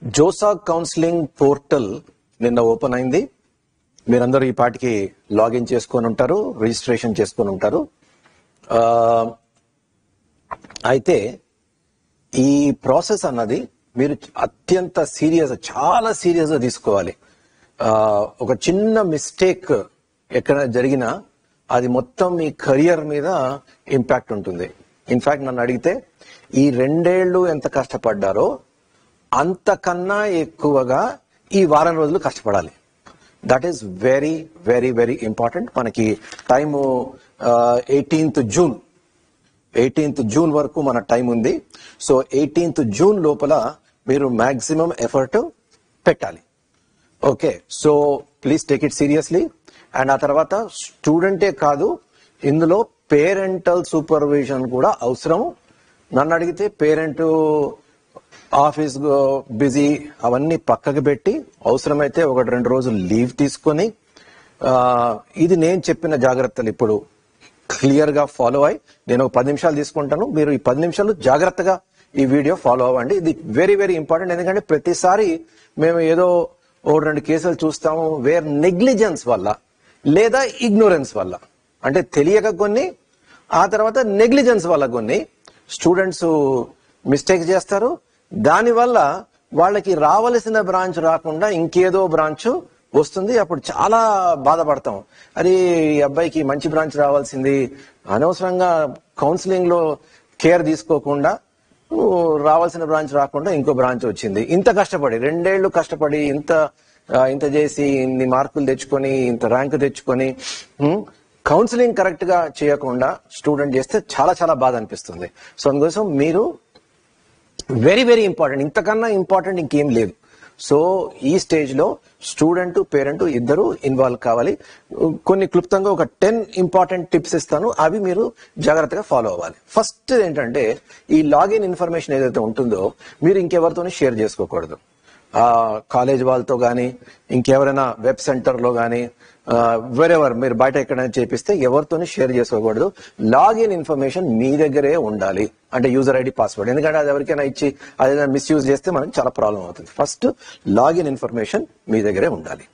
జోసాగ్ counselling portal నిన్న open అయింది. మీరందరూ ఈ పాటికి లాగిన్ చేసుకొని ఉంటారు, రిజిస్ట్రేషన్ చేసుకొని ఉంటారు. అయితే ఈ ప్రాసెస్ అన్నది మీరు అత్యంత చాలా సీరియస్ గా తీసుకోవాలి. ఒక చిన్న మిస్టేక్ ఎక్కడ జరిగినా అది మొత్తం మీ కెరియర్ మీద ఇంపాక్ట్ ఉంటుంది. ఇన్ఫాక్ట్ నన్ను అడిగితే ఈ 2 ఏళ్లు ఎంత కష్టపడ్డారో అంతకన్నా ఎక్కువగా ఈ వారం రోజులు కష్టపడాలి. That is very very very important. మనకి టైము 18th జూన్ వరకు మన టైం ఉంది. సో 18th జూన్ లోపల మీరు మాక్సిమం ఎఫర్ట్ పెట్టాలి. Okay, so please take it seriously. And ఆ తర్వాత స్టూడెంటే కాదు, ఇందులో పేరెంటల్ సూపర్విజన్ కూడా అవసరం. నన్ను అడిగితే పేరెంట్ ఆఫీస్ బిజీ అవన్నీ పక్కకు పెట్టి అవసరమైతే 1-2 రోజులు లీవ్ తీసుకొని ఇది నేను చెప్పిన జాగ్రత్తలు ఇప్పుడు క్లియర్ గా ఫాలో అయ్యి, నేను ఒక 10 నిమిషాలు తీసుకుంటాను, మీరు ఈ 10 నిమిషాలు జాగ్రత్తగా ఈ వీడియో ఫాలో అవ్వండి. ఇది వెరీ వెరీ ఇంపార్టెంట్. ఎందుకంటే ప్రతిసారి మేము ఏదో 1-2 కేసులు చూస్తాము వేర్ నెగ్లిజెన్స్ వల్ల లేదా ఇగ్నోరెన్స్ వల్ల, అంటే తెలియక కొన్ని, ఆ తర్వాత నెగ్లిజెన్స్ వల్ల కొన్ని స్టూడెంట్స్ మిస్టేక్ చేస్తారు. దానివల్ల వాళ్ళకి రావలసిన బ్రాంచ్ రాకుండా ఇంకేదో బ్రాంచ్ వస్తుంది. అప్పుడు చాలా బాధపడతాం. అది ఈ అబ్బాయికి మంచి బ్రాంచ్ రావాల్సింది, అనవసరంగా కౌన్సిలింగ్ లో కేర్ తీసుకోకుండా రావాల్సిన బ్రాంచ్ రాకుండా ఇంకో బ్రాంచ్ వచ్చింది. ఇంత కష్టపడి 2 ఏళ్లు కష్టపడి ఇంత చేసి ఇన్ని మార్కులు తెచ్చుకొని ఇంత ర్యాంకు తెచ్చుకొని కౌన్సిలింగ్ కరెక్ట్ గా చేయకుండా స్టూడెంట్ చేస్తే చాలా చాలా బాధ అనిపిస్తుంది. సో అందుకోసం మీరు వెరీ వెరీ ఇంపార్టెంట్, ఇంతకన్నా ఇంపార్టెంట్ ఇంకేం లేదు. సో ఈ స్టేజ్ లో స్టూడెంట్ పేరెంట్ ఇద్దరు ఇన్వాల్వ్ కావాలి. కొన్ని క్లుప్తంగా ఒక 10 ఇంపార్టెంట్ టిప్స్ ఇస్తాను, అవి మీరు జాగ్రత్తగా ఫాలో అవ్వాలి. ఫస్ట్ ఏంటంటే ఈ లాగిన్ ఇన్ఫర్మేషన్ ఏదైతే ఉంటుందో మీరు ఇంకెవరితోని షేర్ చేసుకోకూడదు. కాలేజ్ వాళ్ళతో కానీ ఇంకెవరైనా వెబ్ సెంటర్ లో కానీ వెరెవర్ మీరు బయట ఎక్కడైనా చేపిస్తే ఎవరితోని షేర్ చేసుకోకూడదు. లాగిన్ ఇన్ఫర్మేషన్ మీ దగ్గరే ఉండాలి, అంటే యూజర్ ఐడి పాస్వర్డ్. ఎందుకంటే అది ఎవరికైనా ఇచ్చి అదేదైనా మిస్యూజ్ చేస్తే మనకి చాలా ప్రాబ్లం అవుతుంది. ఫస్ట్ లాగిన్ ఇన్ఫర్మేషన్ మీ దగ్గరే ఉండాలి.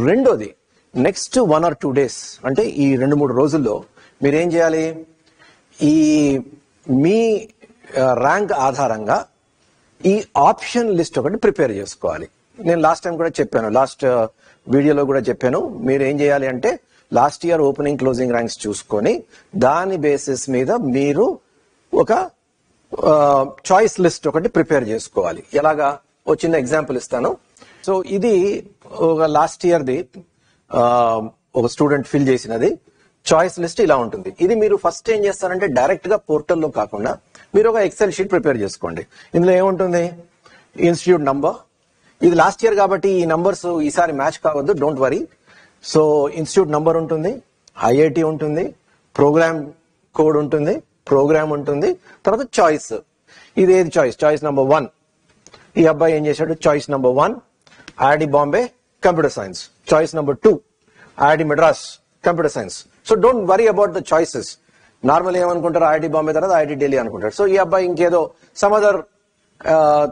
రెండోది, నెక్స్ట్ 1 or 2 days అంటే ఈ 2-3 రోజుల్లో మీరేం చేయాలి, ఈ మీ ర్యాంక్ ఆధారంగా ఈ ఆప్షన్ లిస్ట్ ఒకటి ప్రిపేర్ చేసుకోవాలి. నేను లాస్ట్ టైం కూడా చెప్పాను, లాస్ట్ వీడియోలో కూడా చెప్పాను. మీరు ఏం చేయాలి అంటే last year opening closing ranks చూసుకొని దాని బేసిస్ మీద మీరు ఒక చాయిస్ లిస్ట్ ఒకటి ప్రిపేర్ చేసుకోవాలి. ఎలాగా, ఓ చిన్న ఎగ్జాంపుల్ ఇస్తాను. సో ఇది ఒక లాస్ట్ ఇయర్ది ఒక స్టూడెంట్ ఫిల్ చేసినది చాయిస్ లిస్ట్ ఇలా ఉంటుంది. ఇది మీరు ఫస్ట్ ఏం చేస్తారంటే డైరెక్ట్ గా పోర్టల్లో కాకుండా మీరు ఒక ఎక్సెల్ షీట్ ప్రిపేర్ చేసుకోండి. ఇందులో ఏముంటుంది, ఇన్స్టిట్యూట్ నంబర్, ఇది లాస్ట్ ఇయర్ కాబట్టి ఈ నంబర్స్ ఈసారి మ్యాచ్ కావద్దు, don't worry. So institute number ఉంటుంది, ఐఐటి ఉంటుంది, ప్రోగ్రామ్ కోడ్ ఉంటుంది, ప్రోగ్రామ్ ఉంటుంది, తర్వాత చాయిస్. ఇది ఏది చాయిస్ నెంబర్ 1. ఈ అబ్బాయి ఏం చేశాడు, choice number 1 IIT Bombay computer science, choice number 2 IIT Madras computer science. So don't worry about the choices. Normal ఏమనుకుంటారు, ఐఐటి బాంబే తర్వాత ఐఐటి ఢిల్లీ అనుకుంటారు. సో ఈ అబ్బాయి ఇంకేదో some other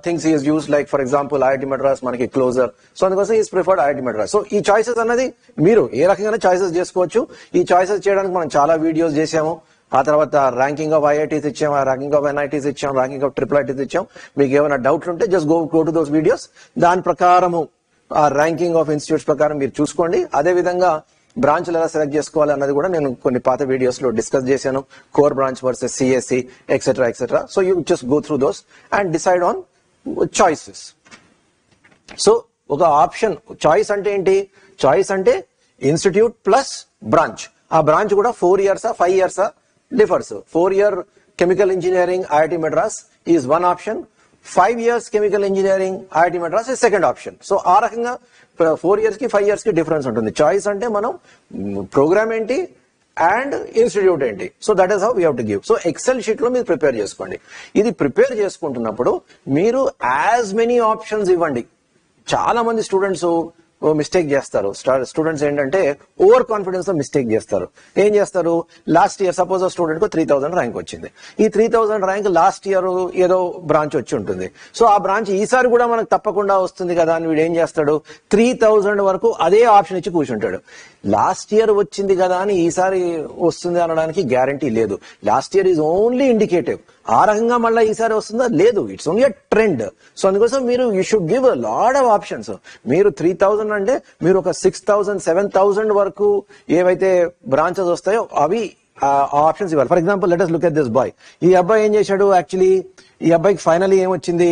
things is use, like for example IIT Madras మనకి క్లోజర్, సో అందుకోసం is preferred IIT Madras. So ఈ choices అన్నది మీరు ఏ రకంగా చాయిసెస్ చేసుకోవచ్చు. ఈ చాయిసెస్ చేయడానికి మనం చాలా వీడియోస్ చేసాము. ఆ తర్వాత ర్యాంకింగ్ ఆఫ్ ఐఐటీస్ ఇచ్చాం, ర్యాంకింగ్ ఆఫ్ ఎన్ఐటీస్ ఇచ్చాం, ర్యాంకింగ్ ఆఫ్ ట్రిపుల్ ఐటీస్ ఇచ్చాం. మీకు ఏమైనా డౌట్లు ఉంటే just go to those videos. దాని ప్రకారము ఆ ర్యాంకింగ్ ఆఫ్ ఇన్స్టిట్యూట్స్ ప్రకారం మీరు చూసుకోండి. అదే విధంగా బ్రాంచ్లు ఎలా సెలెక్ట్ చేసుకోవాలి అన్నది కూడా నేను కొన్ని పాత వీడియోస్ లో డిస్కస్ చేశాను. Core branch versus CSE etcetera etcetera. So you just go through those and decide on choices. So ఒక ఆప్షన్ చాయిస్ అంటే ఏంటి, చాయిస్ అంటే ఇన్స్టిట్యూట్ ప్లస్ బ్రాంచ్. ఆ బ్రాంచ్ కూడా 4 years 5 years differs. 4 year chemical engineering IIT Madras is 1 option, 5 years chemical engineering IIT Madras is 2nd option. So ఆ రకంగా 4 years కి 5 years కి డిఫరెన్స్ ఉంటుంది. చాయిస్ అంటే మనం ప్రోగ్రామ్ ఏంటి అండ్ ఇన్స్టిట్యూట్ ఏంటి. So that is how we have to give. So excel sheet లో మీరు ప్రిపేర్ చేసుకోండి. ఇది ప్రిపేర్ చేసుకుంటున్నప్పుడు మీరు యాజ్ మెనీ ఆప్షన్స్ ఇవ్వండి. చాలా మంది స్టూడెంట్స్ మిస్టేక్ చేస్తారు. స్టూడెంట్స్ ఏంటంటే ఓవర్ కాన్ఫిడెన్స్ తో మిస్టేక్ చేస్తారు. ఏం చేస్తారు, లాస్ట్ ఇయర్ సపోజ్ స్టూడెంట్ కు 3000 ర్యాంక్ వచ్చింది. ఈ 3000 ర్యాంక్ లాస్ట్ ఇయర్ ఏదో బ్రాంచ్ వచ్చి ఉంటుంది. సో ఆ బ్రాంచ్ ఈసారి కూడా మనకు తప్పకుండా వస్తుంది కదా అని వీడు ఏం చేస్తాడు, 3000 వరకు అదే ఆప్షన్ ఇచ్చి కూర్చుంటాడు. లాస్ట్ ఇయర్ వచ్చింది కదా అని ఈసారి వస్తుంది అనడానికి గ్యారంటీ లేదు. Last year is only indicative. ఆ రకంగా మళ్ళీ ఈసారి వస్తుందా, లేదు. It's only a trend. So అందుకోసం మీరు you should give a lot of options. మీరు 3000 అంటే మీరు ఒక 6000 7000 వరకు ఏవైతే బ్రాంచెస్ వస్తాయో అవి ఆప్షన్స్ ఇవ్వాలి. For example let us look at this boy. ఈ అబ్బాయి ఏం చేశాడు, యాక్చువల్లీ ఈ అబ్బాయికి ఫైనలీ ఏమొచ్చింది,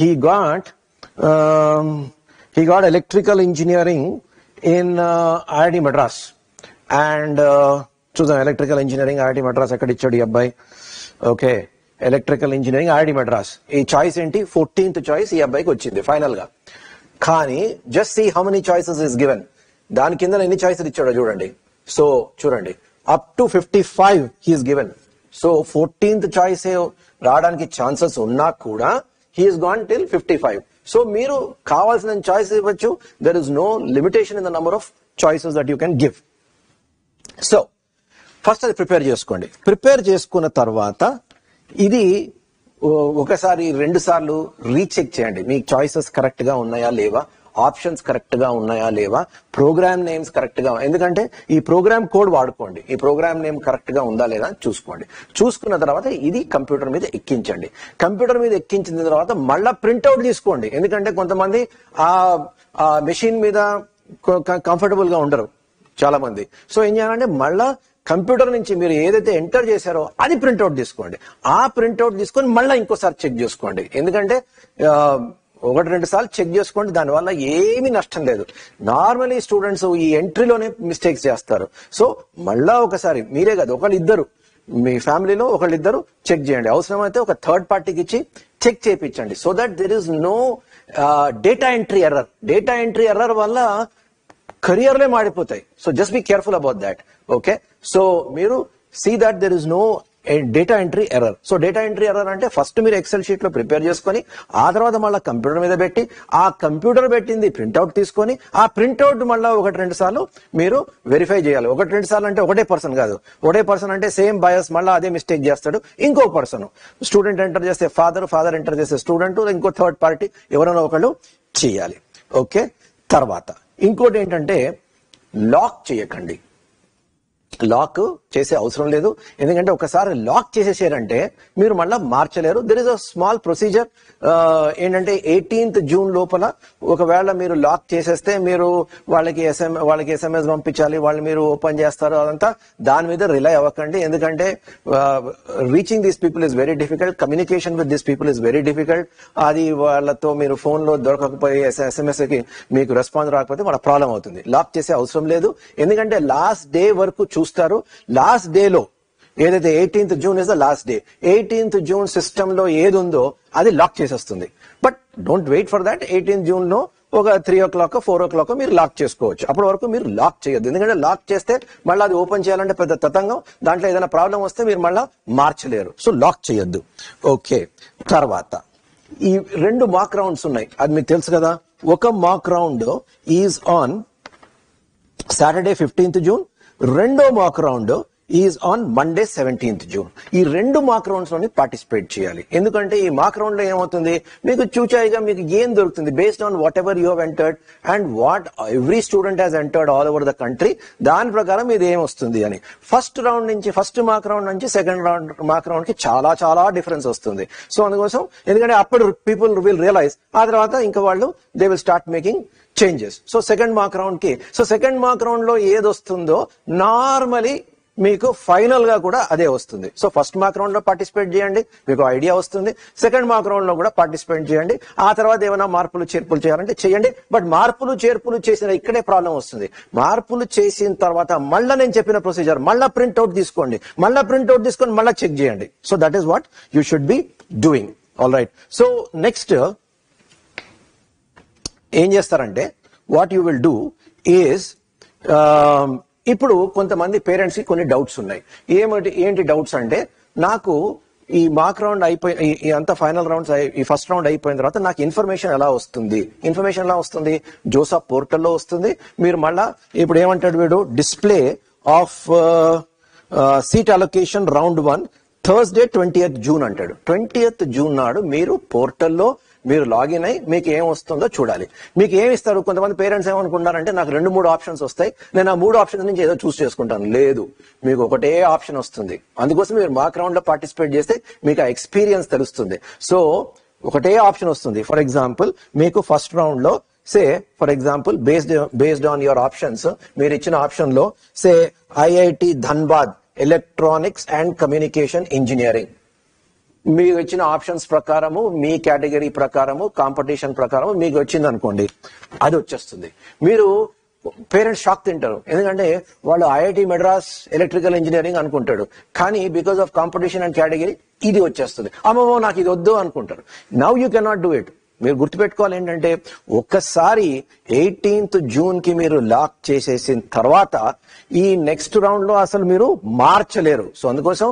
he got electrical engineering in IIT Madras. And చూద్దాం, ఎలక్ట్రికల్ ఇంజనీరింగ్ IIT మద్రాస్ ఎక్కడ ఇచ్చాడు ఈ అబ్బాయి. Okay, electrical engineering IIT Madras. ఈ చాయిస్ ఏంటి, 14th చాయిస్ ఈ అబ్బాయికి వచ్చింది ఫైనల్ గా. కానీ just see how many choices is given. దాని కింద ఎన్ని చాయిసెస్ ఇచ్చాడో చూడండి. సో చూడండి, up to 55 he's given. So 14th choice రావడానికి ఛాన్సెస్ ఉన్నా కూడా హీఈస్ గాన్ టిల్ 55. సో మీరు కావాల్సిన చాయిస్ ఇవ్వచ్చు. There is no limitation in the number of choices that you can give. So first అది ప్రిపేర్ చేసుకోండి. ప్రిపేర్ చేసుకున్న తర్వాత ఇది ఒకసారి 2 సార్లు రీచెక్ చేయండి. మీ చాయిసెస్ కరెక్ట్ గా ఉన్నాయా లేవా, ఆప్షన్స్ కరెక్ట్ గా ఉన్నాయా లేవా, ప్రోగ్రామ్ నేమ్స్ కరెక్ట్ గా, ఎందుకంటే ఈ ప్రోగ్రామ్ కోడ్ వాడుకోండి, ఈ ప్రోగ్రామ్ నేమ్ కరెక్ట్ గా ఉందా లేదా చూసుకోండి. చూసుకున్న తర్వాత ఇది కంప్యూటర్ మీద ఎక్కించండి. కంప్యూటర్ మీద ఎక్కించిన తర్వాత మళ్ళా ప్రింట్అవుట్ తీసుకోండి. ఎందుకంటే కొంతమంది ఆ మెషిన్ మీద కంఫర్టబుల్ గా ఉండరు చాలా మంది. సో ఏం చేయాలంటే మళ్ళా కంప్యూటర్ నుంచి మీరు ఏదైతే ఎంటర్ చేశారో అది ప్రింట్అవుట్ తీసుకోండి. ఆ ప్రింట్అవుట్ తీసుకొని మళ్ళీ ఇంకోసారి చెక్ చేసుకోండి. ఎందుకంటే 1-2 సార్లు చెక్ చేసుకోండి, దానివల్ల ఏమీ నష్టం లేదు. నార్మలీ స్టూడెంట్స్ ఈ ఎంట్రీలోనే మిస్టేక్స్ చేస్తారు. సో మళ్ళా ఒకసారి మీరే కాదు, ఒకళ్ళిద్దరు మీ ఫ్యామిలీలో ఒకళ్ళిద్దరు చెక్ చేయండి. అవసరమైతే ఒక థర్డ్ పార్టీకి ఇచ్చి చెక్ చేయించండి. So that there is no data entry error. Data entry error వల్ల కెరియర్లే మాడిపోతాయి. So just be careful about that. Okay, so మీరు see that there is no data entry error. So data entry error అంటే first మీరు Excel sheet లో prepare చేసుకొని ఆ తర్వాత మళ్ళీ కంప్యూటర్ మీద పెట్టి ఆ కంప్యూటర్ పెట్టింది ప్రింట్అవుట్ తీసుకొని ఆ ప్రింట్అవుట్ మళ్ళీ 1-2 సార్లు మీరు వెరిఫై చేయాలి. 1-2 సార్లు అంటే ఒకటే పర్సన్ కాదు. ఒకటే పర్సన్ అంటే సేమ్ బయస్ మళ్ళీ అదే మిస్టేక్ చేస్తాడు ఇంకో పర్సన్. స్టూడెంట్ ఎంటర్ చేస్తే ఫాదర్ ఎంటర్ చేస్తే స్టూడెంట్, ఇంకో థర్డ్ పార్టీ ఎవరైనా ఒకళ్ళు చేయాలి. ఓకే, తర్వాత ఇంకోటి ఏంటంటే లాక్ చేయకండి. లాక్ చేసే అవసరం లేదు. ఎందుకంటే ఒకసారి లాక్ చేసేసారంటే మీరు మళ్ళీ మార్చలేరు. There is a small procedure. ఏంటంటే 18th జూన్ లోపల ఒకవేళ మీరు లాక్ చేసేస్తే మీరు వాళ్ళకి SMS పంపించాలి, వాళ్ళు మీరు ఓపెన్ చేస్తారు. అదంతా దాని మీద రిలై అవ్వకండి. ఎందుకంటే reaching these people is very difficult, communication with these people is very difficult. అది వాళ్ళతో మీరు ఫోన్ లో దొరకకపోయి SMS కి మీకు రెస్పాన్స్ రాకపోతే మన ప్రాబ్లం అవుతుంది. లాక్ చేసే అవసరం లేదు. ఎందుకంటే లాస్ట్ డే వరకు చూస్తారు. లాస్ట్ డే లో ఏదైతే 18th June is the last day, 18th June system లో ఏది ఉందో అది లాక్ చేసేస్తుంది. But don't wait for that. 18th June లో ఒక 3 o'clock 4 o'clock మీరు లాక్ చేసుకోవచ్చు. అప్పటి వరకు మీరు లాక్ చేయొద్దు. ఎందుకంటే లాక్ చేస్తే మళ్ళీ అది ఓపెన్ చేయాలంటే పెద్ద తతంగం. దాంట్లో ఏదైనా ప్రాబ్లం వస్తే మీరు మళ్ళీ మార్చలేరు. సో లాక్ చేయొద్దు. ఓకే, తర్వాత ఈ 2 మాక్ రౌండ్స్ ఉన్నాయి, అది మీకు తెలుసు కదా. ఒక mock round is on Saturday 15th June, రెండో mock round is on Monday 17th June. ఈ 2 మాక్ రౌండ్స్ లోని పార్టిసిపేట్ చేయాలి. ఎందుకంటే ఈ మాక్ రౌండ్ లో ఏమవుతుంది, మీకు చూచాయిగా మీకు ఏం దొరుకుతుంది based on whatever you have entered and what every student has entered all over the country. దాని ప్రకారం ఇది ఏం వస్తుంది అని. ఫస్ట్ మాక్ రౌండ్ నుంచి సెకండ్ మాక్ రౌండ్ కి చాలా చాలా డిఫరెన్స్ వస్తుంది. సో అందుకోసం, ఎందుకంటే అప్పుడు పీపుల్ విల్ రియలైజ్, ఆ తర్వాత ఇంకా వాళ్ళు they will start making changes. So second mock round లో ఏది వస్తుందో నార్మలీ మీకు ఫైనల్ గా కూడా అదే వస్తుంది. సో ఫస్ట్ మాక్ రౌండ్ లో పార్టిసిపేట్ చేయండి, మీకు ఐడియా వస్తుంది. సెకండ్ మాక్ రౌండ్ లో కూడా పార్టిసిపేట్ చేయండి. ఆ తర్వాత ఏమైనా మార్పులు చేర్పులు చేయాలంటే చేయండి. బట్ మార్పులు చేర్పులు చేసిన ఇక్కడే ప్రాబ్లం వస్తుంది. మార్పులు చేసిన తర్వాత మళ్ళీ నేను చెప్పిన ప్రొసీజర్ మళ్ళీ ప్రింట్అవుట్ తీసుకోండి, మళ్ళీ చెక్ చేయండి. So that is what you should be doing. All right. So next ఏం చేస్తారంటే what you will do is, ఇప్పుడు కొంతమంది పేరెంట్స్ కి కొన్ని డౌట్స్ ఉన్నాయి. ఏంటి డౌట్స్ అంటే, నాకు ఈ మాక్ రౌండ్ అయిపోయి ఈ అంత ఫైనల్ రౌండ్స్ ఈ ఫస్ట్ రౌండ్ అయిపోయిన తర్వాత నాకు ఇన్ఫర్మేషన్ ఎలా వస్తుంది? ఇన్ఫర్మేషన్ ఎలా వస్తుంది? జోసాప్ పోర్టల్లో వస్తుంది. మీరు మళ్ళా ఇప్పుడు ఏమంటాడు వీడు, display of seat allocation round 1 Thursday 20th June అంటాడు. 20th June నాడు మీరు పోర్టల్లో మీరు లాగిన్ అయ్యి మీకు ఏం వస్తుందో చూడాలి. మీకు ఏమి ఇస్తారు? కొంతమంది పేరెంట్స్ ఏమనుకుంటారంటే నాకు 2-3 ఆప్షన్స్ వస్తాయి, నేను ఆ 3 ఆప్షన్స్ నుంచి ఏదో చూస్ చేసుకుంటాను. లేదు, మీకు ఒకటే ఆప్షన్ వస్తుంది. అందుకోసం మీరు మాక్ రౌండ్ లో పార్టిసిపేట్ చేస్తే మీకు ఆ ఎక్స్పీరియన్స్ తెలుస్తుంది. సో ఒకటే ఆప్షన్ వస్తుంది. ఫర్ ఎగ్జాంపుల్ మీకు ఫస్ట్ రౌండ్ లో say for example based on your options, మీరు ఇచ్చిన ఆప్షన్ లో say IIT Dhanbad electronics and communication engineering, మీకు వచ్చిన ఆప్షన్స్ ప్రకారము మీ కేటగిరీ ప్రకారము కాంపిటీషన్ ప్రకారము మీకు వచ్చింది అనుకోండి, అది వచ్చేస్తుంది. మీరు పేరెంట్స్ షాక్ తింటారు, ఎందుకంటే వాళ్ళు ఐఐటి మెడ్రాస్ ఎలక్ట్రికల్ ఇంజనీరింగ్ అనుకుంటాడు, కానీ because of competition and category ఇది వచ్చేస్తుంది. అమ్మమ్మో నాకు ఇది వద్దు అనుకుంటారు. Now you cannot do it. మీరు గుర్తుపెట్టుకోవాలి ఏంటంటే, ఒక్కసారి 18th June కి మీరు లాక్ చేసేసిన తర్వాత ఈ నెక్స్ట్ రౌండ్ లో అసలు మీరు మార్చలేరు. సో అందుకోసం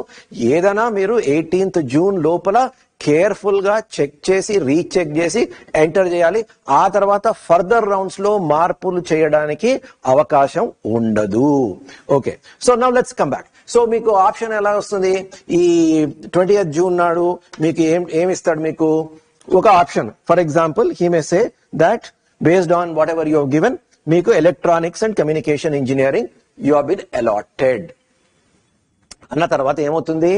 ఏదైనా మీరు 18th June లోపల కేర్ఫుల్ గా చెక్ చేసి రీచెక్ చేసి ఎంటర్ చేయాలి. ఆ తర్వాత ఫర్దర్ రౌండ్స్ లో మార్పులు చేయడానికి అవకాశం ఉండదు. Okay, so now let's come back. So మీకు ఆప్షన్ ఎలా వస్తుంది? ఈ 20th June నాడు మీకు ఏమిస్తాడు? మీకు ఒక option, for example he may say that based on whatever you have given, మీకు electronics and communication engineering you have been allotted అన్న తర్వాత ఏమవుతుంది?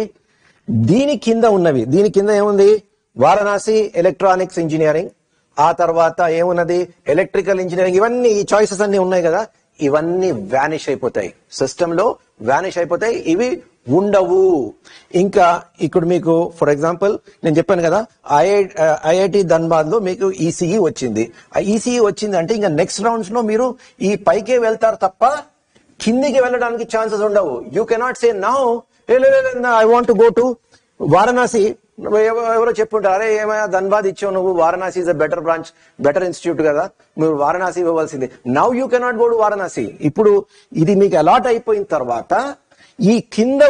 దీని కింద ఏముంది? వారణాసి ఎలక్ట్రానిక్స్ ఇంజనీరింగ్, ఆ తర్వాత ఏమున్నది? Electrical engineering. ఇవన్నీ ఈ చాయిసెస్ అన్ని ఉన్నాయి కదా, ఇవన్నీ వ్యానిష్ అయిపోతాయి, సిస్టమ్ లో వ్యానిష్ అయిపోతాయి, ఇవి ఉండవు. ఇంకా ఇక్కడ మీకు ఫర్ ఎగ్జాంపుల్ నేను చెప్పాను కదా, ఐఐటి ధన్బాద్ లో మీకు ఈసీఈ వచ్చింది. ఆ ఈసీఈ వచ్చింది అంటే ఇంకా నెక్స్ట్ రౌండ్స్ లో మీరు ఈ పైకే వెళ్తారు తప్ప కిందికి వెళ్ళడానికి ఛాన్సెస్ ఉండవు. You cannot say now I want to go to Varanasi. ఎవరో చెప్పుంటారు, అరే ఏమైనా ధన్బాద్ ఇచ్చావు నువ్వు, Varanasi is a better branch, better institute కదా, మీరు వారణాసి ఇవ్వవలసింది. Now you cannot go to Varanasi. ఇప్పుడు ఇది మీకు అలాట్ అయిపోయిన తర్వాత ఈ కింద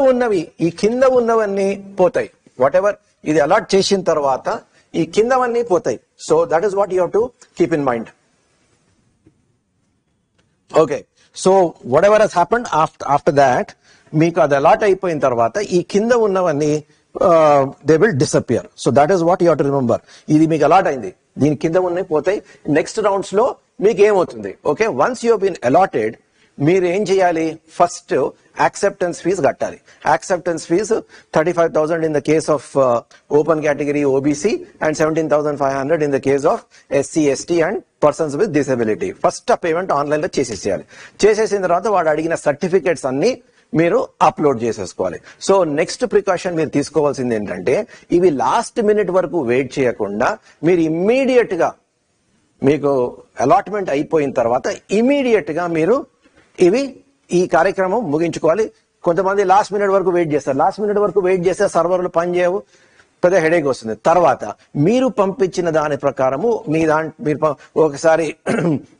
ఉన్నవన్నీ పోతాయి. వాట్ ఎవర్ ఇది అలాట్ చేసిన తర్వాత ఈ కిందవన్నీ పోతాయి. So that is what you have to keep in mind. Okay, so what ever has happened after that, మీకు అది అలాట్ అయిపోయిన తర్వాత ఈ కింద ఉన్నవన్నీ they will disappear. So that is what you have to remember. ఇది మీకు అలాట్ అయింది, దీని కింద ఉన్నాయి పోతాయి. నెక్స్ట్ రౌండ్స్ లో మీకు ఏమవుతుంది? Okay, once you been allotted, మీరు ఏం చేయాలి? ఫస్ట్ యాక్సెప్టెన్స్ ఫీజు కట్టాలి. Acceptance fee 35,000 in the case of open category OBC and 17,500 in the case of SC ST and persons with disability. First ఆ payment online లో చేసేసేయాలి. చేసేసిన తర్వాత వాడు అడిగిన సర్టిఫికేట్స్ అన్ని మీరు అప్లోడ్ చేసేసుకోవాలి. సో నెక్స్ట్ ప్రికాషన్ మీరు తీసుకోవాల్సింది ఏంటంటే, ఇవి లాస్ట్ మినిట్ వరకు వెయిట్ చేయకుండా మీరు ఇమ్మీడియట్ గా, మీకు అలాట్మెంట్ అయిపోయిన తర్వాత ఇమీడియట్ గా మీరు ఈ కార్యక్రమం ముగించుకోవాలి. కొంతమంది లాస్ట్ మినిట్ వరకు వెయిట్ చేస్తారు. లాస్ట్ మినిట్ వరకు వెయిట్ చేస్తే సర్వర్లు పనిచేయవు, పెద్ద హెడేక్ వస్తుంది. తర్వాత మీరు పంపించిన దాని ప్రకారము మీరు ఒకసారి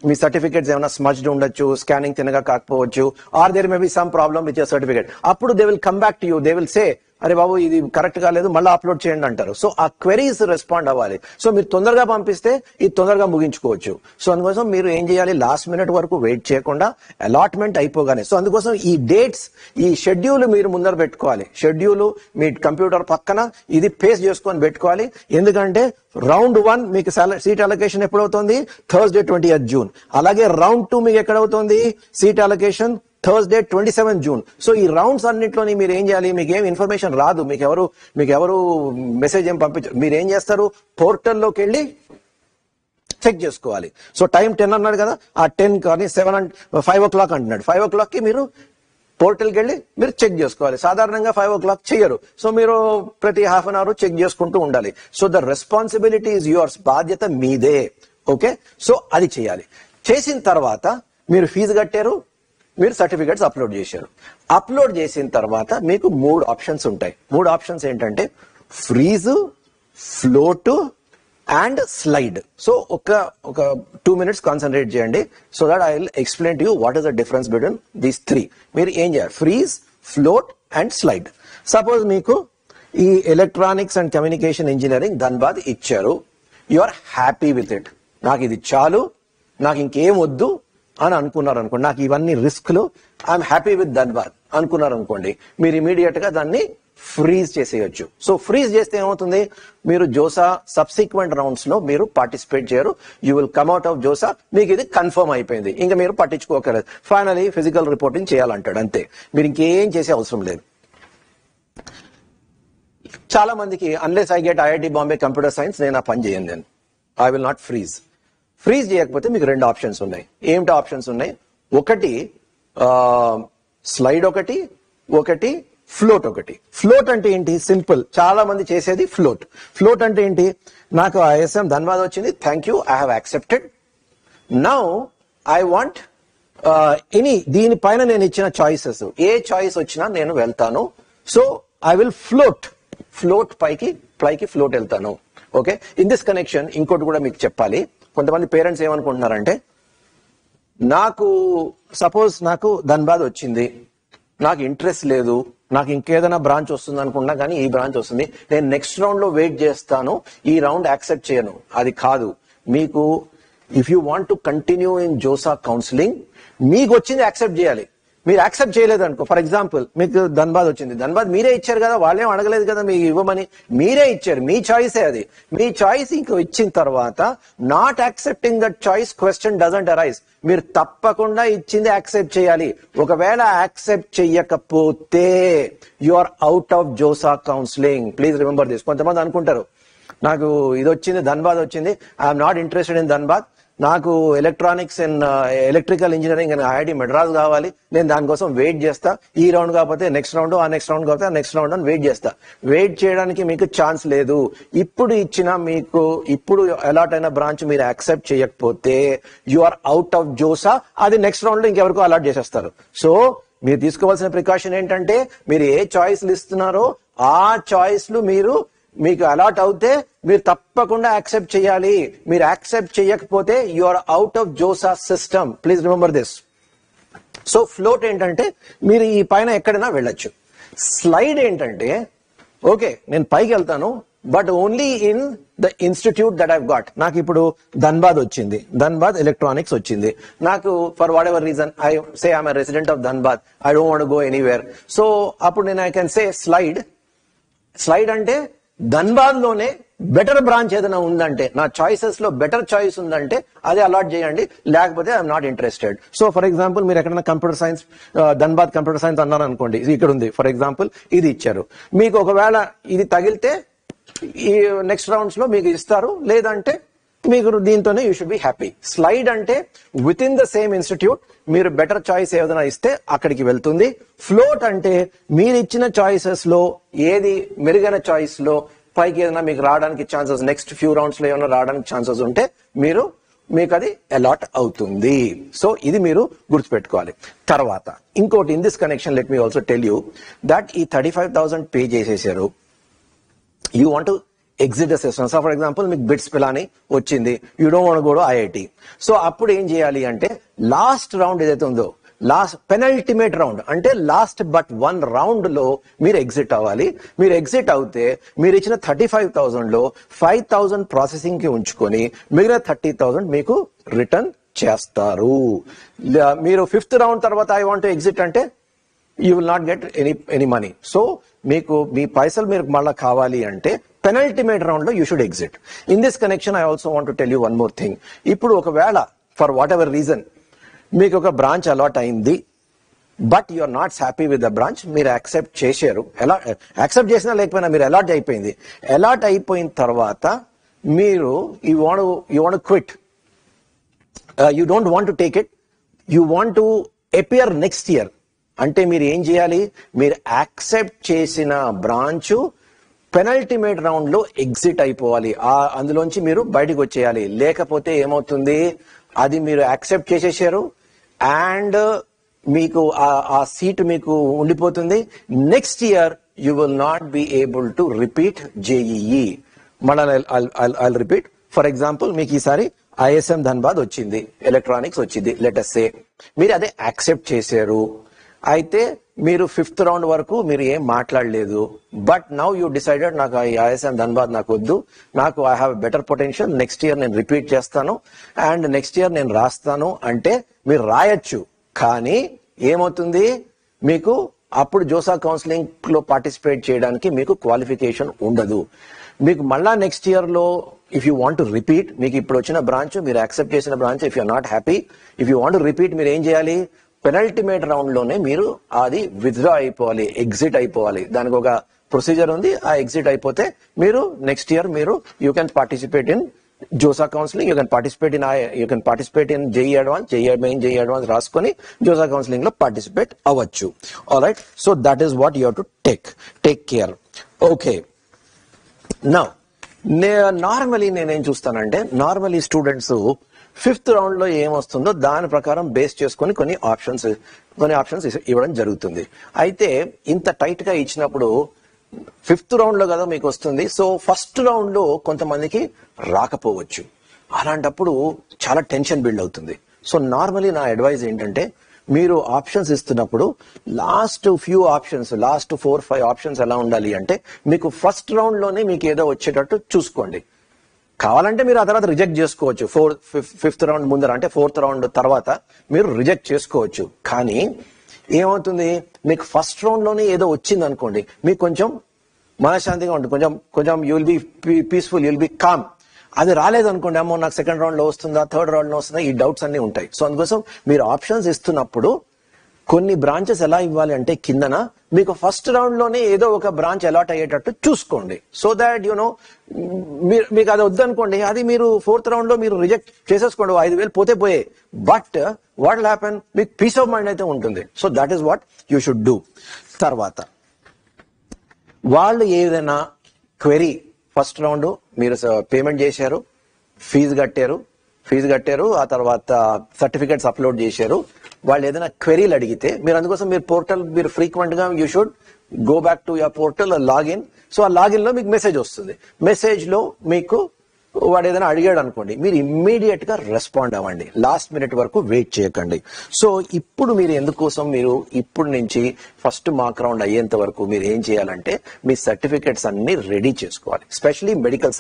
మీ సర్టిఫికేట్స్ ఏమైనా స్మచ్డ్ ఉండొచ్చు, స్కానింగ్ తినగా కాకపోవచ్చు, or there may be some problem with your certificate. అప్పుడు they will come back to you, they will say అరే బాబు ఇది కరెక్ట్ కాలేదు, మళ్ళీ అప్లోడ్ చేయండి అంటారు. సో ఆ క్వెరీస్ రెస్పాండ్ అవ్వాలి. సో మీరు తొందరగా పంపిస్తే ఇది తొందరగా ముగించుకోవచ్చు. సో అందుకోసం మీరు ఏం చేయాలి? లాస్ట్ మినిట్ వరకు వెయిట్ చేయకుండా అలాట్మెంట్ అయిపోగానే, సో అందుకోసం ఈ డేట్స్, ఈ షెడ్యూల్ మీరు ముందర పెట్టుకోవాలి. షెడ్యూల్ మీ కంప్యూటర్ పక్కన ఇది పేస్ట్ చేసుకొని పెట్టుకోవాలి. ఎందుకంటే రౌండ్ 1 మీకు సీట్ అలొకేషన్ ఎప్పుడవుతుంది? Thursday 20th June. అలాగే రౌండ్ 2 మీకు ఎక్కడవుతుంది? Seat allocation Thursday 27th June. So ఈ రౌండ్స్ అన్నింటిలోని మీరు ఏం చేయాలి? మీకు ఏం ఇన్ఫర్మేషన్ రాదు, మీకు ఎవరు మెసేజ్ ఏం పంపించారు, మీరు ఏం చేస్తారు? పోర్టల్లోకి వెళ్ళి చెక్ చేసుకోవాలి. సో టైం 10 అన్నాడు కదా, ఆ 10 కానీ 5 o'clock అంటున్నాడు, 5 o'clock కి మీరు పోర్టల్కి వెళ్ళి మీరు చెక్ చేసుకోవాలి. సాధారణంగా 5 o'clock చేయరు. సో మీరు ప్రతి హాఫ్ అన్ అవర్ చెక్ చేసుకుంటూ ఉండాలి. So the responsibility is yours, బాధ్యత మీదే. ఓకే, సో అది చేయాలి. చేసిన తర్వాత మీరు ఫీజు కట్టారు, మీరు సర్టిఫికెట్స్ అప్లోడ్ చేశారు. అప్లోడ్ చేసిన తర్వాత మీకు 3 ఆప్షన్స్ ఉంటాయి. 3 ఆప్షన్స్ ఏంటంటే freeze, float and slide. So ఒక 2 minutes కాన్సన్ట్రేట్ చేయండి, so that I will explain to you what is the difference between these 3. మీరు ఏం చేయాలి? Freeze, float and slide. Suppose మీకు ఈ electronics and communication engineering Dhanbad ఇచ్చారు, you are happy with it, నాకు ఇది చాలు, నాకు ఇంకేం వద్దు అని అనుకున్నారు అనుకోండి, నాకు ఇవన్నీ రిస్క్లు, ఐఎమ్ హ్యాపీ విత్ ధన్బాద్ అనుకున్నారు అనుకోండి, మీరు ఇమీడియట్ గా దాన్ని ఫ్రీజ్ చేసేయచ్చు. సో ఫ్రీజ్ చేస్తే ఏమవుతుంది, మీరు జోసా సబ్సిక్వెంట్ రౌండ్స్ లో మీరు పార్టిసిపేట్ చేయరు, you will come out of JoSAA, మీకు ఇది కన్ఫర్మ్ అయిపోయింది, ఇంకా మీరు పట్టించుకోకలేదు, ఫైనలీ ఫిజికల్ రిపోర్టింగ్ చేయాలంటాడు, అంతే, మీరు ఇంకేం చేసే అవసరం లేదు. చాలా మందికి unless I get IIT Bombay computer science నేను ఆ పని చేయను, నేను I will not freeze. Freeze చేయకపోతే మీకు రెండు ఆప్షన్స్ ఉన్నాయి. ఏమిటి ఆప్షన్స్ ఉన్నాయి, ఒకటి స్లైడ్, ఒకటి ఫ్లోట్. ఫ్లోట్ అంటే ఏంటి, సింపుల్, చాలా మంది చేసేది ఫ్లోట్. ఫ్లోట్ అంటే ఏంటి, నాకు ఐఎస్ఎం ధన్బాద్ వచ్చింది, thank you, I have accepted, now I want దీనిపైన నేను ఇచ్చిన చాయిసెస్, ఏ చాయిస్ వచ్చినా నేను వెళ్తాను, సో ఐ విల్ ఫ్లోట్ పైకి ఫ్లోట్ వెళ్తాను. ఓకే, ఇన్ దిస్ కనెక్షన్ ఇంకోటి కూడా మీకు చెప్పాలి. కొంతమంది పేరెంట్స్ ఏమనుకుంటున్నారంటే, సపోజ్ నాకు ధన్బాద్ వచ్చింది, నాకు ఇంట్రెస్ట్ లేదు, నాకు ఇంకేదైనా బ్రాంచ్ వస్తుంది అనుకున్నా కానీ ఈ బ్రాంచ్ వస్తుంది, నేను నెక్స్ట్ రౌండ్ లో వెయిట్ చేస్తాను, ఈ రౌండ్ యాక్సెప్ట్ చేయను. అది కాదు, మీకు if you want to continue in JoSAA counselling, మీకు వచ్చింది యాక్సెప్ట్ చేయాలి. మీరు యాక్సెప్ట్ చేయలేదు అనుకో, ఫర్ ఎగ్జాంపుల్ మీకు ధన్బాద్ వచ్చింది, ధన్బాద్ మీరే ఇచ్చారు కదా, వాళ్ళేం అడగలేదు కదా మీకు ఇవ్వమని, మీరే ఇచ్చారు, మీ చాయిసే అది. మీ చాయిస్ ఇంకో ఇచ్చిన తర్వాత not accepting that choice question doesn't arise, మీరు తప్పకుండా ఇచ్చింది యాక్సెప్ట్ చేయాలి. ఒకవేళ యాక్సెప్ట్ చెయ్యకపోతే you are out of JoSAA counselling. Please remember this. కొంతమంది అనుకుంటారు, నాకు ఇది వచ్చింది, ధన్బాద్ వచ్చింది, I'm not interested in Dhanbad, నాకు electronics and electrical engineering and IIT Madras కావాలి, నేను దానికోసం వెయిట్ చేస్తా, ఈ రౌండ్ కాకపోతే నెక్స్ట్ రౌండ్, ఆ నెక్స్ట్ రౌండ్ కాకపోతే నెక్స్ట్ రౌండ్ అని వెయిట్ చేస్తా. వెయిట్ చేయడానికి మీకు ఛాన్స్ లేదు. ఇప్పుడు అలాట్ అయిన బ్రాంచ్ మీరు యాక్సెప్ట్ చేయకపోతే you are out of JoSAA, అది నెక్స్ట్ రౌండ్ లో ఇంకెవరికో అలాట్ చేసేస్తారు. సో మీరు తీసుకోవాల్సిన ప్రికాషన్ ఏంటంటే, మీరు ఏ చాయిస్లు ఇస్తున్నారో ఆ చాయిస్లు మీకు అలాట్ అవుతే మీరు తప్పకుండా యాక్సెప్ట్ చేయాలి. మీరు యాక్సెప్ట్ చేయకపోతే you are out of JoSAA system. Please remember this. So float ఏంటంటే మీరు ఈ పైన ఎక్కడైనా వెళ్ళొచ్చు. స్లైడ్ ఏంటంటే, ఓకే నేను పైకి వెళ్తాను, but only in the institute that I've got. నాకు ఇప్పుడు ధన్బాద్ వచ్చింది, ధన్బాద్ ఎలక్ట్రానిక్స్ వచ్చింది, నాకు for whatever reason I say I'm a resident of Dhanbad, I don't want go anywhere. So అప్పుడు నేను ఐ కెన్ సే స్లైడ్ అంటే ధన్బాద్ లోనే బెటర్ బ్రాంచ్ ఏదైనా ఉందంటే, నా చాయిసెస్ లో బెటర్ చాయిస్ ఉందంటే అది అలాట్ చేయండి, లేకపోతే I'm not interested. So for example మీరు ఎక్కడైనా computer science, Dhanbad computer science అన్నారు అనుకోండి, ఇది ఇక్కడ ఉంది ఫర్ ఎగ్జాంపుల్, ఇది ఇచ్చారు, మీకు ఒకవేళ ఇది తగిలితే ఈ నెక్స్ట్ రౌండ్స్ లో మీకు ఇస్తారు, లేదంటే మీకు దీంతోనే you should be happy. Slide అంటే within the same institute మీరు బెటర్ చాయిస్ ఏదైనా ఇస్తే అక్కడికి వెళ్తుంది. ఫ్లోట్ అంటే మీరు ఇచ్చిన చాయిసెస్ లో ఏది మెరుగైన చాయిస్ లో పైకి ఏదైనా మీకు రావడానికి ఛాన్సెస్, నెక్స్ట్ ఫ్యూ రౌండ్స్ లో ఏమైనా రావడానికి ఛాన్సెస్ ఉంటే మీకు అది అలాట్ అవుతుంది. సో ఇది మీరు గుర్తుపెట్టుకోవాలి. తర్వాత ఇంకోటి, in this connection let me also tell you that ఈ 35,000 పే చేసేసారు, you want to exit the system. So for example మీకు బిట్స్ పిలాని వచ్చింది, you don't want go to IIT. So అప్పుడు ఏం చేయాలి అంటే, లాస్ట్ రౌండ్ ఏదైతే ఉందో, లాస్ట్ పెనల్టిమేట్ రౌండ్ అంటే లాస్ట్ బట్ 1 రౌండ్ లో మీరు ఎగ్జిట్ అవ్వాలి. మీరు ఎగ్జిట్ అవుతే మీరు ఇచ్చిన 35,000 లో 5,000 ప్రాసెసింగ్ కి ఉంచుకొని మిగిలిన 30,000 మీకు రిటర్న్ చేస్తారు. మీరు 5th రౌండ్ తర్వాత ఐ వాంట్ టు ఎగ్జిట్ అంటే you will not get any money. So మీకు మీ పైసలు మీరు మళ్ళీ కావాలి అంటే పెనల్టిమేట్ రౌండ్ లో you should exit. In this connection I also want to tell you one more thing. ఇప్పుడు ఒకవేళ ఫర్ వాట్ ఎవర్ రీజన్ మీకు ఒక బ్రాంచ్ అలాట్ అయింది, but you are not happy with the branch, మీరు accept చేశారు, accept చేసినా లేకపోయినా మీరు అలాట్ అయిపోయింది. అలాట్ అయిపోయిన తర్వాత మీరు you want quit, you don't want to take it, you want to appear next year. అంటే మీరు ఏం చేయాలి, మీరు యాక్సెప్ట్ చేసిన బ్రాంచ్ పెనల్టిమేట్ రౌండ్ లో ఎగ్జిట్ అయిపోవాలి, అందులోంచి మీరు బయటకు వచ్చేయాలి. లేకపోతే ఏమవుతుంది, అది మీరు యాక్సెప్ట్ చేసేసారు అండ్ మీకు ఆ సీట్ మీకు ఉండిపోతుంది. Next year you will not be able to repeat JEE. మళ్ళీ ఐ రిపీట్. ఫర్ ఎగ్జాంపుల్ మీకు ఈసారి ఐఎస్ఎం ధన్బాద్ వచ్చింది, ఎలక్ట్రానిక్స్ వచ్చింది, లెట్ us సే మీరు అదే యాక్సెప్ట్ చేశారు. అయితే మీరు 5th రౌండ్ వరకు మీరు ఏం మాట్లాడలేదు, బట్ నౌ యూ డిసైడెడ్ నాకు ఐఎస్ఎం ధన్బాద్ నాకు వద్దు, నాకు I have better potential, next year నేను రిపీట్ చేస్తాను అండ్ నెక్స్ట్ ఇయర్ నేను రాస్తాను అంటే మీరు రాయొచ్చు. కానీ ఏమవుతుంది, మీకు అప్పుడు జోసా కౌన్సిలింగ్ లో పార్టిసిపేట్ చేయడానికి మీకు క్వాలిఫికేషన్ ఉండదు. మీకు మళ్ళా నెక్స్ట్ ఇయర్ లో if you want to repeat, మీకు ఇప్పుడు వచ్చిన బ్రాంచ్ మీరు యాక్సెప్ట్ చేసిన branch, if you not happy, if you want to repeat మీరు ఏం చేయాలి, పెనల్టిమేట్ రౌండ్ లోనే మీరు అది విత్డ్రా అయిపోవాలి, ఎగ్జిట్ అయిపోవాలి. దానికి ఒక ప్రొసీజర్ ఉంది. ఆ ఎగ్జిట్ అయిపోతే మీరు నెక్స్ట్ ఇయర్ మీరు you can participate in JoSAA counselling, you can participate in JEE advance, JEE advance రాసుకొని జోసా కౌన్సిలింగ్ లో పార్టిసిపేట్ అవ్వచ్చు. Alright, so that is what you have to take care. Okay, now normally నేనేం చూస్తానంటే, normally students 5th round లో ఏమొస్తుందో దాని ప్రకారం base చేసుకొని కొన్ని options ఇవ్వడం జరుగుతుంది. అయితే ఇంత టైట్ గా ఇచ్చినప్పుడు 5th రౌండ్ లో కదా మీకు వస్తుంది, సో ఫస్ట్ రౌండ్ లో కొంతమందికి రాకపోవచ్చు. అలాంటప్పుడు చాలా టెన్షన్ బిల్డ్ అవుతుంది. సో నార్మలీ నా అడ్వైజ్ ఏంటంటే, మీరు ఆప్షన్స్ ఇస్తున్నప్పుడు లాస్ట్ 4-5 ఆప్షన్స్ ఎలా ఉండాలి అంటే, మీకు ఫస్ట్ రౌండ్ లోనే మీకు ఏదో వచ్చేటట్టు చూసుకోండి. కావాలంటే మీరు ఆ తర్వాత రిజెక్ట్ చేసుకోవచ్చు, 5th రౌండ్ ముందర అంటే 4th రౌండ్ తర్వాత మీరు రిజెక్ట్ చేసుకోవచ్చు. కానీ ఏమవుతుంది, మీకు ఫస్ట్ రౌండ్ లోనే ఏదో వచ్చింది అనుకోండి, మీకు కొంచెం మనశ్శాంతిగా ఉంటుంది, కొంచెం you will be peaceful, you will be calm. అది రాలేదు అనుకోండి, అమ్మో నాకు 2nd రౌండ్ లో వస్తుందా, 3rd రౌండ్ లో వస్తుందా, ఈ డౌట్స్ అన్ని ఉంటాయి. సో అందుకోసం మీరు ఆప్షన్స్ ఇస్తున్నప్పుడు కొన్ని బ్రాంచెస్ ఎలా ఇవ్వాలి అంటే, కిందన మీకు ఫస్ట్ రౌండ్ లోనే ఏదో ఒక బ్రాంచ్ అలాట్ అయ్యేటట్టు చూసుకోండి. సో దాట్ యునో మీకు అది వద్దనుకోండి, అది మీరు 4th రౌండ్ లో మీరు రిజెక్ట్ చేసేసుకోండి, 5,000 పోతే. బట్ వాట్ విల్ హ్యాపెన్, మీకు పీస్ ఆఫ్ మైండ్ అయితే ఉంటుంది. So that is what you should do. తర్వాత వాళ్ళు ఏదైనా క్వెరీ, ఫస్ట్ రౌండ్ మీరు పేమెంట్ చేశారు, ఫీజు కట్టారు, ఆ తర్వాత సర్టిఫికెట్స్ అప్లోడ్ చేశారు, వాళ్ళు ఏదైనా క్వెరీలు అడిగితే మీరు అందుకోసం మీరు ఫ్రీక్వెంట్ గా you should go back to your portal, login. So ఆ లాగిన్ లో మీకు మెసేజ్ వస్తుంది. మెసేజ్ లో మీకు వాడు ఏదైనా అడిగాడు అనుకోండి, మీరు ఇమ్మీడియట్ గా రెస్పాండ్ అవ్వండి, లాస్ట్ మినిట్ వరకు వెయిట్ చేయకండి. సో ఇప్పుడు మీరు ఎందుకోసం మీరు ఇప్పుడు నుంచి ఫస్ట్ మార్క్ రౌండ్ అయ్యేంత వరకు మీరు ఏం చేయాలంటే, మీ సర్టిఫికెట్స్ అన్ని రెడీ చేసుకోవాలి. స్పెషలీ మెడికల్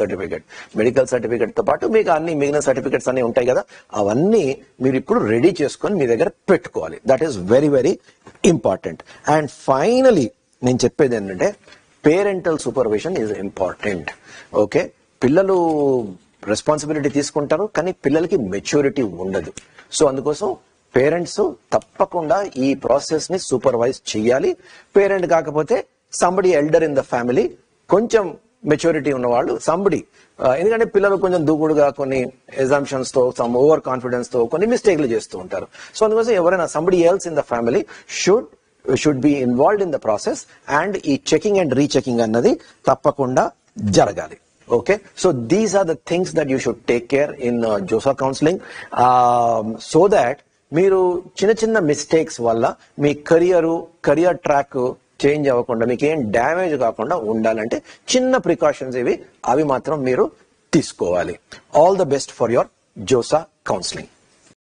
సర్టిఫికెట్ తో పాటు మీకు అన్ని మిగిలిన సర్టిఫికెట్స్ అన్ని ఉంటాయి కదా, అవన్నీ మీరు ఇప్పుడు రెడీ చేసుకొని మీ దగ్గర పెట్టుకోవాలి. That is very very important. And finally నేను చెప్పేది ఏంటంటే, parental supervision is important. Okay, పిల్లలు రెస్పాన్సిబిలిటీ తీసుకుంటారు, కానీ పిల్లలకి మెచ్యూరిటీ ఉండదు. సో అందుకోసం పేరెంట్స్ తప్పకుండా ఈ ప్రాసెస్ ని సూపర్వైజ్ చేయాలి. పేరెంట్ కాకపోతే somebody elder in the family, కొంచెం మెచ్యూరిటీ ఉన్నవాళ్ళు సంబడి, ఎందుకంటే పిల్లలు కొంచెం దూకుడుగా కొన్ని ఎగ్జామ్షన్స్ తో, సమ్ ఓవర్ కాన్ఫిడెన్స్ తో కొన్ని మిస్టేక్లు చేస్తూ ఉంటారు. సో అందుకోసం ఎవరైనా somebody else in the family should be involved in the process, and ఈ చెకింగ్ అండ్ రీచెకింగ్ అన్నది తప్పకుండా జరగాలి. Okay, so these are the things that you should take care in JOSA counseling, so that మీరు చిన్న mistakes వల్ల మీ career track change అవ్వకుండా, మీకు ఏం డ్యామేజ్ కాకుండా ఉండాలంటే చిన్న ప్రికాషన్స్ అవి మాత్రం మీరు తీసుకోవాలి. All the best for your JOSA counseling.